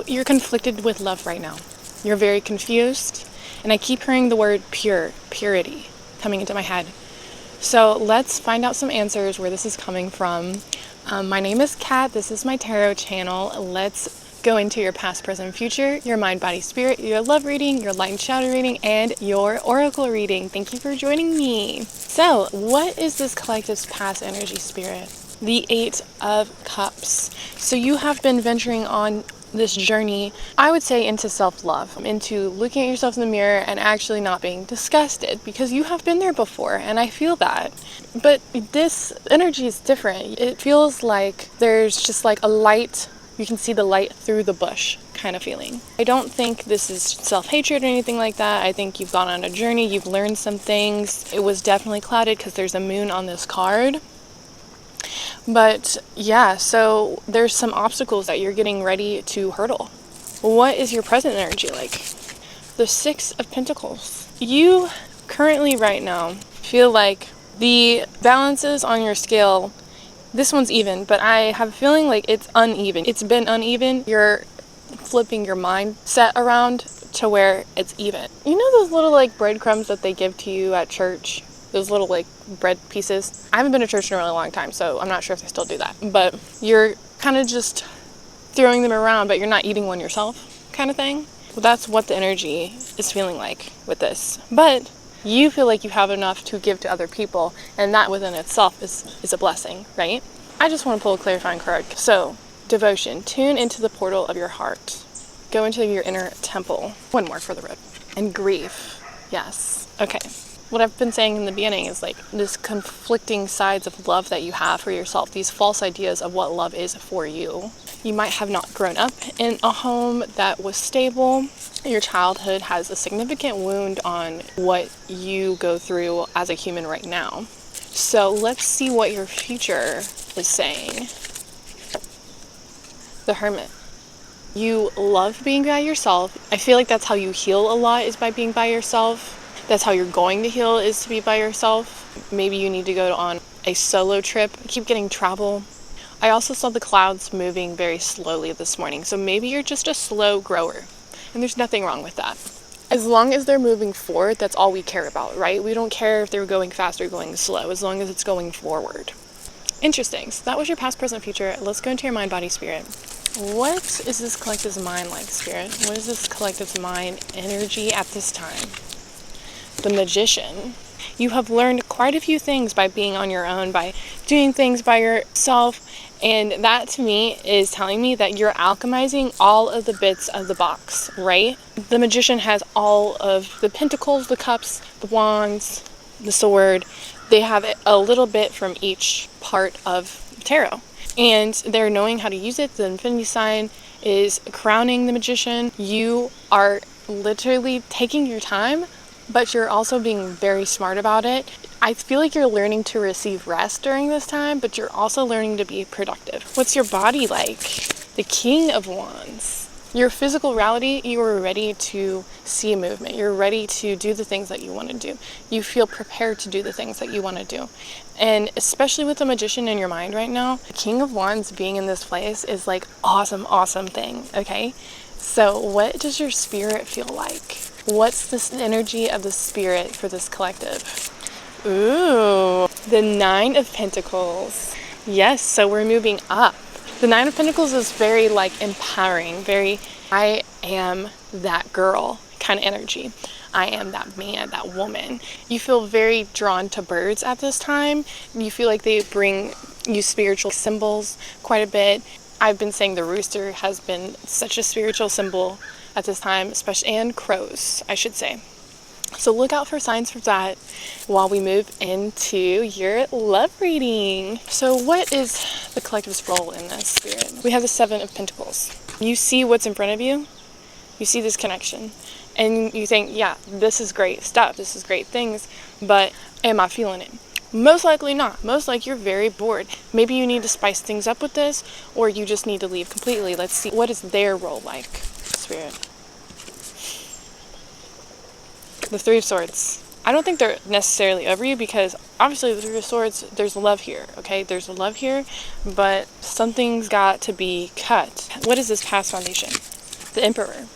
You're conflicted with love right now. You're very confused, and I keep hearing the word purity coming into my head. So let's find out some answers where this is coming from. My name is Kat. This is my tarot channel. Let's go into your past, present, future, your mind, body, spirit, your love reading, your light and shadow reading, and your oracle reading. Thank you for joining me. So what is this collective's past energy, spirit? The Eight of Cups. So you have been venturing on this journey, I would say, into self-love, into looking at yourself in the mirror and actually not being disgusted, because you have been there before, and I feel that. But this energy is different. It feels like there's just like a light, you can see the light through the bush kind of feeling. I don't think this is self-hatred or anything like that. I think you've gone on a journey, you've learned some things. It was definitely clouded because there's a moon on this card. But yeah, so there's some obstacles that you're getting ready to hurdle. What is your present energy like? The Six of Pentacles. You currently right now feel like the balances on your scale, this one's even, but I have a feeling like it's uneven. It's been uneven. You're flipping your mindset around to where it's even. You know those little like breadcrumbs that they give to you at church? Those little like bread pieces. I haven't been to church in a really long time, so I'm not sure if they still do that. But you're kind of just throwing them around, but you're not eating one yourself kind of thing. Well, that's what the energy is feeling like with this. But you feel like you have enough to give to other people, and that within itself is a blessing, right? I just want to pull a clarifying card. So, devotion. Tune into the portal of your heart. Go into your inner temple. One more for the road. And grief. Yes. Okay. What I've been saying in the beginning is like this conflicting sides of love that you have for yourself, these false ideas of what love is for you. You might have not grown up in a home that was stable. Your childhood has a significant wound on what you go through as a human right now. So let's see what your future is saying. The Hermit. You love being by yourself. I feel like that's how you heal a lot, is by being by yourself. That's how you're going to heal, is to be by yourself. Maybe you need to go on a solo trip. I keep getting travel. I also saw the clouds moving very slowly this morning. So maybe you're just a slow grower. And there's nothing wrong with that. As long as they're moving forward, that's all we care about, right? We don't care if they're going fast or going slow, as long as it's going forward. Interesting. So that was your past, present, future. Let's go into your mind, body, spirit. What is this collective's mind like, spirit? What is this collective's mind energy at this time? The Magician. You have learned quite a few things by being on your own, by doing things by yourself, and that to me is telling me that you're alchemizing all of the bits of the box, right? The Magician has all of the pentacles, the cups, the wands, the sword. They have a little bit from each part of tarot, and they're knowing how to use it. The infinity sign is crowning the Magician. You are literally taking your time, but you're also being very smart about it. I feel like you're learning to receive rest during this time, but you're also learning to be productive. What's your body like? The King of Wands. Your physical reality, you are ready to see movement. You're ready to do the things that you want to do. You feel prepared to do the things that you want to do. And especially with the Magician in your mind right now, the King of Wands being in this place is like awesome thing, okay? So what does your spirit feel like? What's this energy of the spirit for this collective? Ooh, the Nine of Pentacles. Yes, so we're moving up. The Nine of Pentacles is very like empowering, very I am that girl kind of energy. I am that man, that woman. You feel very drawn to birds at this time. You feel like they bring you spiritual symbols quite a bit. I've been saying the rooster has been such a spiritual symbol at this time, especially, and crows, I should say. So look out for signs for that while we move into your love reading. So what is the collective's role in this, spirit? We have the Seven of Pentacles. You see what's in front of you. You see this connection. And you think, yeah, this is great stuff. This is great things. But am I feeling it? Most likely not. Most likely you're very bored. Maybe you need to spice things up with this, or you just need to leave completely. Let's see. What is their role like, spirit? The Three of Swords. I don't think they're necessarily over you, because obviously the Three of Swords, there's love here, okay? There's love here, but something's got to be cut. What is this past foundation? the Emperor.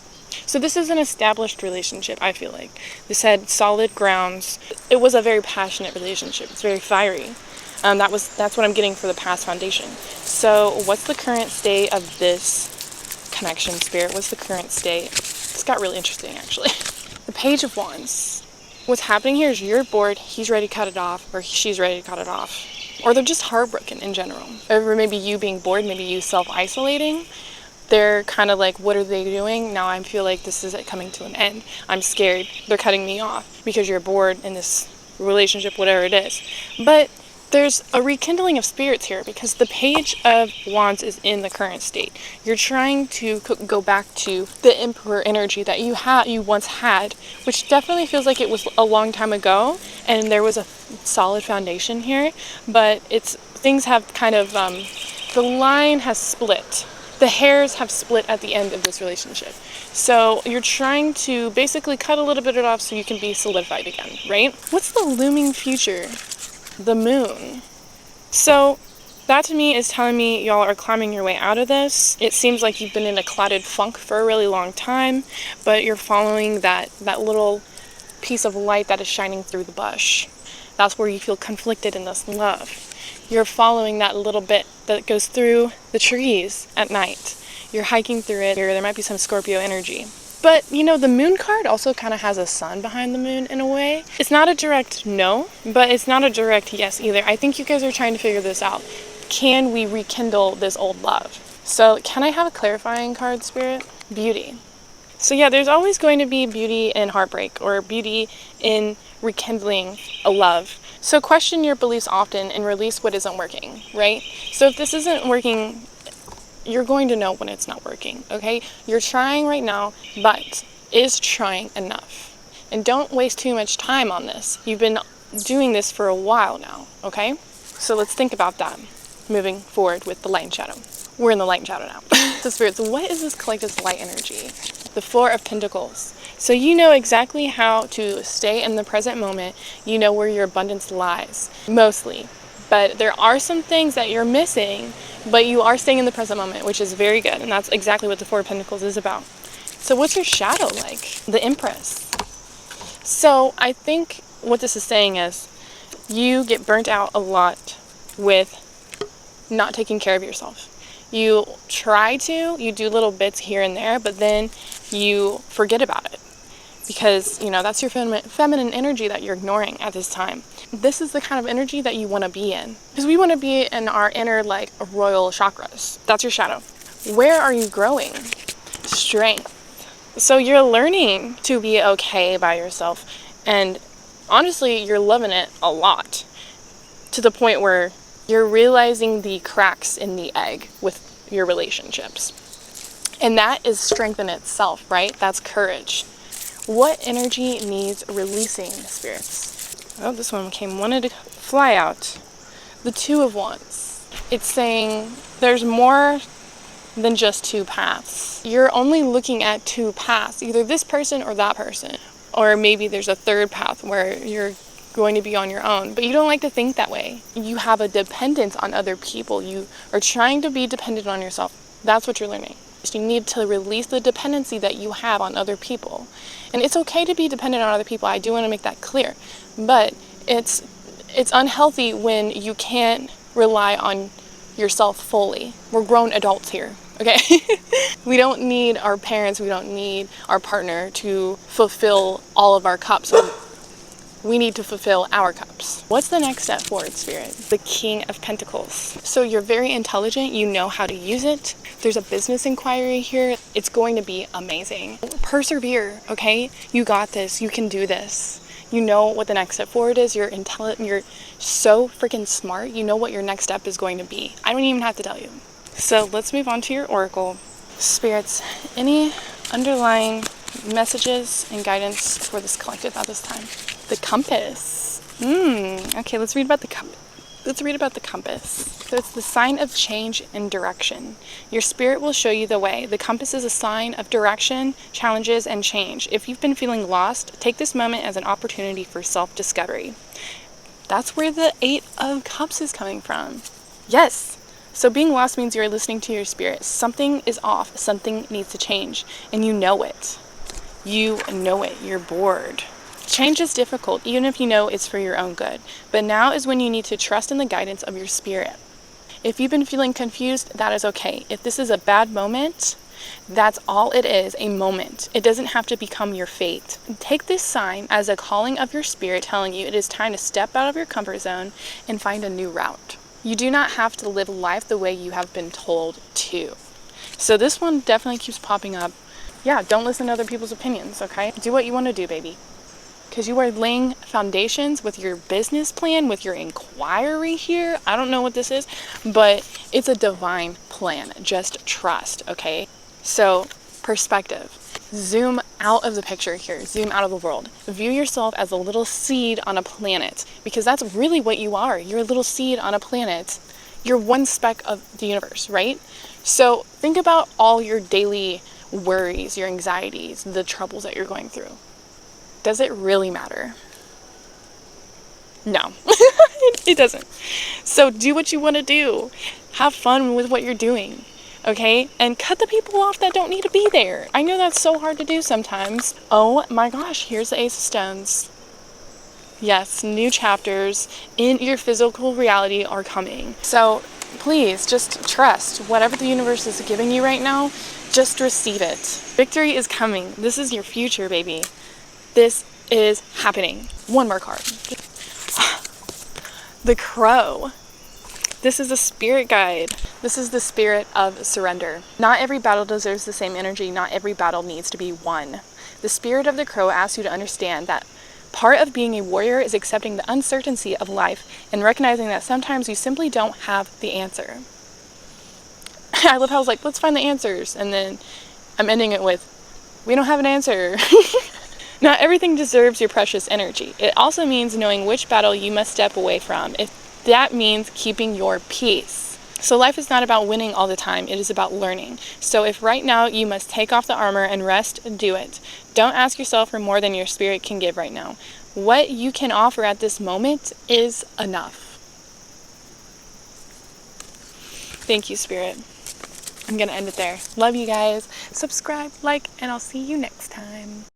So this is an established relationship, I feel like. This had solid grounds. It was a very passionate relationship. It's very fiery. That's what I'm getting for the past foundation. So what's the current state of this connection, Spirit? What's the current state? This got really interesting, actually. The Page of Wands. What's happening here is you're bored, he's ready to cut it off, or she's ready to cut it off. Or they're just heartbroken in general. Or maybe you being bored, maybe you self-isolating. They're kind of like, what are they doing? Now I feel like this is coming to an end. I'm scared. They're cutting me off because you're bored in this relationship, whatever it is. But there's a rekindling of spirits here because the Page of Wands is in the current state. You're trying to go back to the Emperor energy that you once had, which definitely feels like it was a long time ago and there was a solid foundation here, but things have kind of, the line has split. The hairs have split at the end of this relationship. So you're trying to basically cut a little bit of it off so you can be solidified again, right? What's the looming future? The Moon. So that to me is telling me y'all are climbing your way out of this. It seems like you've been in a clouded funk for a really long time, but you're following that little piece of light that is shining through the bush. That's where you feel conflicted in this love. You're following that little bit that goes through the trees at night. You're hiking through it. There might be some Scorpio energy. But, the Moon card also kind of has a sun behind the moon in a way. It's not a direct no, but it's not a direct yes either. I think you guys are trying to figure this out. Can we rekindle this old love? So can I have a clarifying card, Spirit? Beauty. So yeah, there's always going to be beauty in heartbreak or beauty in rekindling a love. So question your beliefs often and release what isn't working, right? So if this isn't working, you're going to know when it's not working, okay? You're trying right now, but is trying enough? And don't waste too much time on this. You've been doing this for a while now, okay? So let's think about that, moving forward with the light and shadow. We're in the light and shadow now. So spirits, what is this collective's light energy? The Four of Pentacles. So you know exactly how to stay in the present moment. You know where your abundance lies, mostly. But there are some things that you're missing, but you are staying in the present moment, which is very good. And that's exactly what the Four of Pentacles is about. So what's your shadow like? The Empress. So I think what this is saying is you get burnt out a lot with not taking care of yourself. You try to, you do little bits here and there, but then you forget about it. Because, that's your feminine energy that you're ignoring at this time. This is the kind of energy that you want to be in. Because we want to be in our inner, royal chakras. That's your shadow. Where are you growing? Strength. So you're learning to be okay by yourself. And honestly, you're loving it a lot. To the point where you're realizing the cracks in the egg with your relationships. And that is strength in itself, right? That's courage. What energy needs releasing, spirits? Oh, this one wanted to fly out. The Two of Wands. It's saying there's more than just two paths. You're only looking at two paths, either this person or that person. Or maybe there's a third path where you're going to be on your own, but you don't like to think that way. You have a dependence on other people. You are trying to be dependent on yourself. That's what you're learning. You need to release the dependency that you have on other people. And it's okay to be dependent on other people. I do want to make that clear. But it's unhealthy when you can't rely on yourself fully. We're grown adults here, okay? We don't need our parents, we don't need our partner to fulfill all of our cups. We need to fulfill our cups. What's the next step forward, Spirit? The King of Pentacles. So you're very intelligent, you know how to use it. There's a business inquiry here. It's going to be amazing. Persevere, okay? You got this, you can do this. You know what the next step forward is. You're intelligent, you're so freaking smart. You know what your next step is going to be. I don't even have to tell you. So let's move on to your oracle. Spirits, any underlying messages and guidance for this collective at this time? The compass. Okay, let's read about the compass. So it's the sign of change and direction. Your spirit will show you the way. The compass is a sign of direction, challenges, and change. If you've been feeling lost, take this moment as an opportunity for self-discovery. That's where the Eight of Cups is coming from. Yes. So being lost means you're listening to your spirit. Something is off. Something needs to change. And you know it. You know it. You're bored. Change is difficult, even if you know it's for your own good. But now is when you need to trust in the guidance of your spirit. If you've been feeling confused, that is okay. If this is a bad moment, that's all it is, a moment. It doesn't have to become your fate. Take this sign as a calling of your spirit telling you it is time to step out of your comfort zone and find a new route. You do not have to live life the way you have been told to. So this one definitely keeps popping up. Yeah, don't listen to other people's opinions, okay? Do what you want to do, baby. Because you are laying foundations with your business plan, with your inquiry here. I don't know what this is, but it's a divine plan. Just trust, okay? So, perspective. Zoom out of the picture here. Zoom out of the world. View yourself as a little seed on a planet, because that's really what you are. You're a little seed on a planet. You're one speck of the universe, right? So, think about all your daily worries, your anxieties, the troubles that you're going through. Does it really matter? No, it doesn't. So do what you want to do. Have fun with what you're doing, okay? And cut the people off that don't need to be there. I know that's so hard to do sometimes. Oh my gosh, here's the Ace of Stones. Yes, new chapters in your physical reality are coming. So please just trust whatever the universe is giving you right now. Just receive it. Victory is coming. This is your future, baby. This is happening. One more card. The Crow. This is a spirit guide. This is the spirit of surrender. Not every battle deserves the same energy. Not every battle needs to be won. The spirit of the Crow asks you to understand that part of being a warrior is accepting the uncertainty of life and recognizing that sometimes you simply don't have the answer. I love how I was like, let's find the answers. And then I'm ending it with, we don't have an answer. Not everything deserves your precious energy. It also means knowing which battle you must step away from, if that means keeping your peace. So life is not about winning all the time, it is about learning. So if right now you must take off the armor and rest, do it. Don't ask yourself for more than your spirit can give right now. What you can offer at this moment is enough. Thank you, Spirit. I'm going to end it there. Love you guys. Subscribe, like, and I'll see you next time.